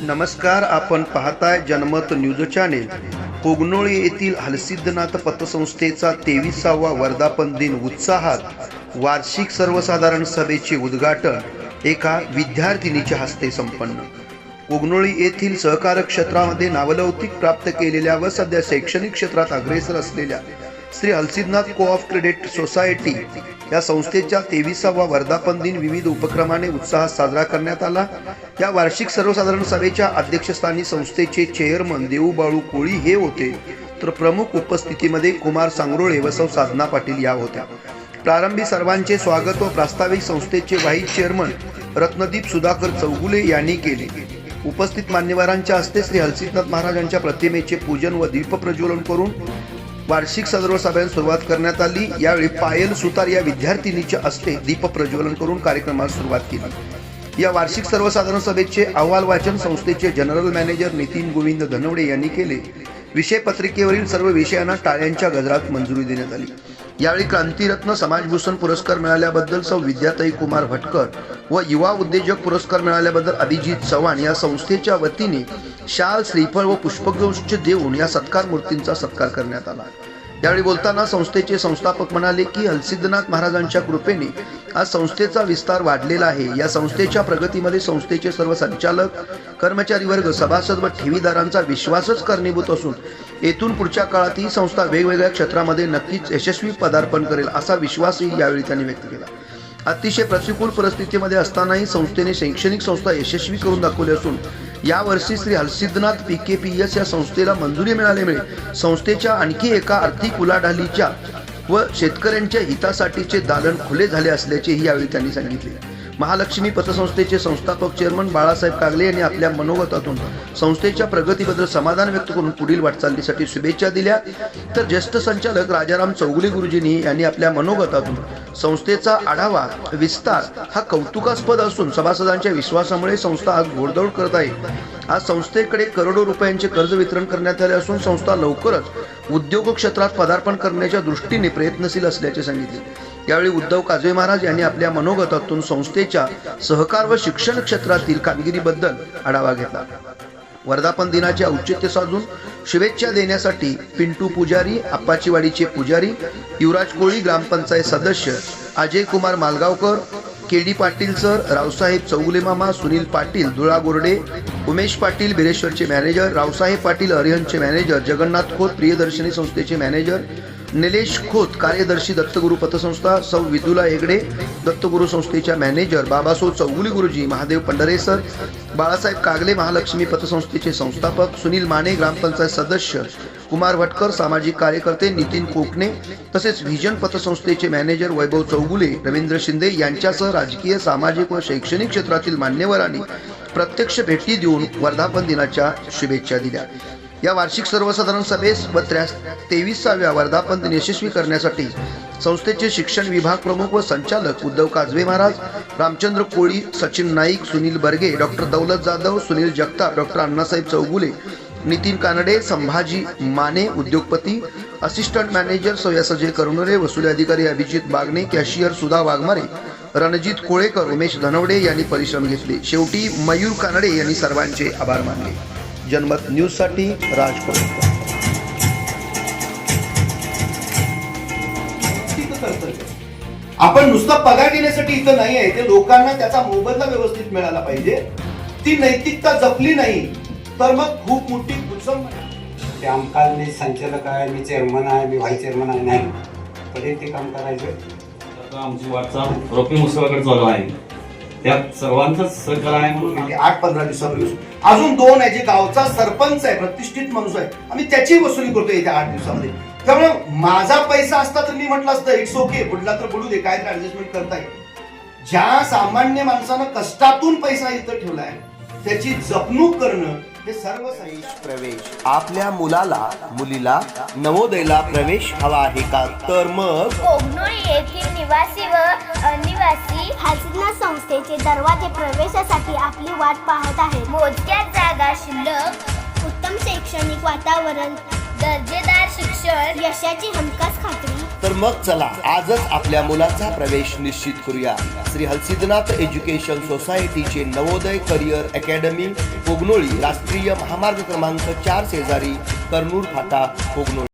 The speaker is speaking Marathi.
नमस्कार, आपण पाहताय जनमत न्यूज चॅनेल। कोगनोळी येथील हलसिद्धनाथ पतसंस्थेचा 23वा वर्धापन दिन उत्साहात वार्षिक सर्वसाधारण सभेचे उद्घाटन एका विद्यार्थिनीच्या हस्ते संपन्न। कोगनोळी येथील सहकार क्षेत्रामध्ये नावलौकिक प्राप्त केलेल्या व सध्या शैक्षणिक क्षेत्रात अग्रेसर असलेल्या Shri Halsiddhanath co-op credit society या संस्थेच्या 23वा वर्धापन दिन विविध उपक्रमाने उत्साहात साजरा करण्यात आला। या वार्षिक सर्वसाधारण सभेच्या अध्यक्षस्थानी संस्थेचे चेअरमन देऊबाळू कोळी हे होते, तर प्रमुख उपस्थितीमध्ये कुमार सांगरोळे व सौ साधना पाटील या होत्या। प्रारंभी सर्वांचे स्वागत व प्रास्ताविक संस्थेचे व्हाईस चेअरमन रत्नदीप सुधाकर चौगुले यांनी केले। उपस्थित मान्यवरांच्या हस्ते श्री हलसिद्धनाथ महाराजांच्या प्रतिमेचे पूजन व दीप प्रज्वलन करून वार्षिक सर्वसभेला सुरुवात करण्यात आली। यावेळी पायल सुतार या विद्यार्थिनीच्या हस्ते दीप प्रज्वलन करून कार्यक्रमाला सुरुवात केली। या वार्षिक सर्वसाधारण सभेचे अहवाल वाचन संस्थेचे जनरल मॅनेजर नितीन गोविंद धनवडे यांनी केले। विषय पत्रिकेवरील सर्व विषयांना टाळ्यांच्या गजरात मंजुरी देण्यात आली। यावेळी क्रांतीरत्न समाजभूषण पुरस्कार मिळाल्याबद्दल सौ विद्याताई कुमार भटकर व युवा उद्योजक पुरस्कार मिळाल्याबद्दल अभिजित चव्हाण या संस्थेच्या वतीने शाल, श्रीफळ व पुष्पगुच्छ देऊन या सत्कार मूर्तींचा सत्कार करण्यात आला। यावेळी बोलताना संस्थेचे संस्थापक म्हणाले की हलसिद्धनाथ महाराजांच्या कृपेने आज संस्थेचा विस्तार वाढलेला आहे। या संस्थेच्या प्रगतीमध्ये संस्थेचे सर्व संचालक, कर्मचारी वर्ग, सभासद व ठेवीदारांचा विश्वासच कारणीभूत असून येथून पुढच्या काळात ही संस्था वेगवेगळ्या क्षेत्रामध्ये नक्कीच यशस्वी पदार्पण करेल असा विश्वासही यावेळी त्यांनी व्यक्त केला। अतिशय प्रतिकूल परिस्थितीमध्ये असतानाही संस्थेने शैक्षणिक संस्था यशस्वी करून दाखवली असून यावर्षी श्री हलसिद्धनाथ PKPS या संस्थेला मंजुरी मिळाल्यामुळे संस्थेच्या आणखी एका आर्थिक उलाढालीच्या व शेतकऱ्यांच्या हितासाठीचे दालन खुले झाले असल्याचेही यावेळी त्यांनी सांगितले। महालक्ष्मी पतसंस्थेचे संस्थापक चेअरमन बाळासाहेब कागले यांनी आपल्या मनोगतातून संस्थेच्या प्रगतीबद्दल समाधान व्यक्त करून पुढील वाटचालीसाठी शुभेच्छा दिल्या, तर ज्येष्ठ संचालक राजाराम चौगुले गुरुजींनी यांनी आपल्या मनोगतातून संस्थेचा आढावा विस्तार हा कौतुकास्पद असून सभासदांच्या विश्वासामुळे संस्था आज घोडदौड करत आहे। आज संस्थेकडे करोडो रुपयांचे कर्ज वितरण करण्यात आले असून संस्था लवकरच उद्योग क्षेत्रात पदार्पण करण्याच्या दृष्टीने प्रयत्नशील असल्याचे सांगितले। यावेळी उद्धव काजवे महाराज यांनी आपल्या मनोगतातून संस्थेच्या सहकार व शिक्षण क्षेत्रातील कामगिरीबद्दल आढावा घेतला। वर्धापन दिनाचे औचित्य साधून शुभेच्छा देण्यासाठी पिंटू पुजारी, आप्पाचीवाडीचे पुजारी, युवराज कोळी ग्रामपंचायत सदस्य, अजय कुमार मालगावकर, KD पाटील सर, रावसाहेब चौगुले मामा, सुनील पाटील धुळा गोरडे, उमेश पाटील बिरेश्वरचे मॅनेजर, रावसाहेब पाटील अरिहंतचे मॅनेजर, जगन्नाथ खोत प्रियदर्शनी संस्थेचे मॅनेजर, निलेश खोत कार्यदर्शी दत्तगुरु पतसंस्था, सौ विदुला हेगडे दत्तगुरु संस्थेच्या मॅनेजर, बाबासो चौगुले गुरुजी, महादेव पंढरे सर, बाळासाहेब कागले महालक्ष्मी पतसंस्थेचे संस्थापक, सुनील माने ग्रामपंचायत सदस्य, कुमार भटकर सामाजिक कार्यकर्ते, नितीन कोकणे तसेच व्हिजन पतसंस्थेचे मॅनेजर वैभव चौगुले, रवींद्र शिंदे यांच्यासह राजकीय, सामाजिक व शैक्षणिक क्षेत्रातील मान्यवरांनी प्रत्यक्ष भेटी देऊन वर्धापन दिनाच्या शुभेच्छा दिल्या। या वार्षिक सर्वसाधारण सभेस व 23व्या वर्धापन दिन यशस्वी करण्यासाठी संस्थेचे शिक्षण विभाग प्रमुख व संचालक उद्धव काजवे महाराज, रामचंद्र कोळी, सचिन नाईक, सुनील बर्गे, डॉक्टर दौलत जाधव, सुनील जगताप, डॉक्टर अण्णासाहेब चौगुले, नितीन कानडे, संभाजी माने उद्योगपती, असिस्टंट मॅनेजर सौयासजय करुणरे, वसुली अधिकारी अभिजित बागणे, कॅशियर सुधा वाघमारे, रणजित कोळेकर, उमेश धनवडे यांनी परिश्रम घेतले। शेवटी मयूर कानडे यांनी सर्वांचे आभार मानले। जनमत न्यूज साठी राज कोळेकर। आपण नुसता पगार घेण्यासाठी इथं नाही आहे, ते लोकांना त्याचा मोबदला व्यवस्थित मिळाला पाहिजे। ती नैतिकता जपली नाही तर मग खूप मोठी कुचंब ते आमकाल मी संचालक आहे, मी चेअरमन आहे, मी व्हाईस चेअरमन आहे, नाही तरी ते काम करायचं। आता आमची वाटचाल रोपी मुसळाकडे चालू आहे, त्यात सर्वांचंच सहकार आहे म्हणून 8-15 दिवसापूर्वी अजून 2 आहे, जे गावचा सरपंच आहे, प्रतिष्ठित माणूस आहे, आम्ही त्याची वसुली करतो येत्या 8 दिवसामध्ये। त्यामुळे माझा पैसा असता तर मी म्हटलं असतं इट्स ओके, बुडला तर बुडू दे, काय तर ऍडजस्टमेंट करता येईल। ज्या सामान्य माणसानं कष्टातून पैसा इथं ठेवलाय त्याची जपणूक करणं हे सर्वसाधारण प्रवेश आपल्या मुलाला मुलीला नवोदयला प्रवेश हवा आहे का, तर मग कोगनोळी येथील निवासी व अनिवासी हलसिद्धनाथ संस्थेचे दरवाजे प्रवेशासाठी आपली वाट पाहत आहेत। मोजक्या जागा शिल्लक, उत्तम शैक्षणिक वातावरण, दर्जेदार शिक्षण, यशाची हमखास खात्री तर मग चला आजच आपल्या मुलाचा प्रवेश निश्चित करूया. श्री हलसिद्धनाथ एज्युकेशन सोसायटीचे नवोदय करिअर अकॅडमी कोगनोळी, राष्ट्रीय महामार्ग क्रमांक 4 शेजारी, कर्नूल फाटा, कोगनोळी.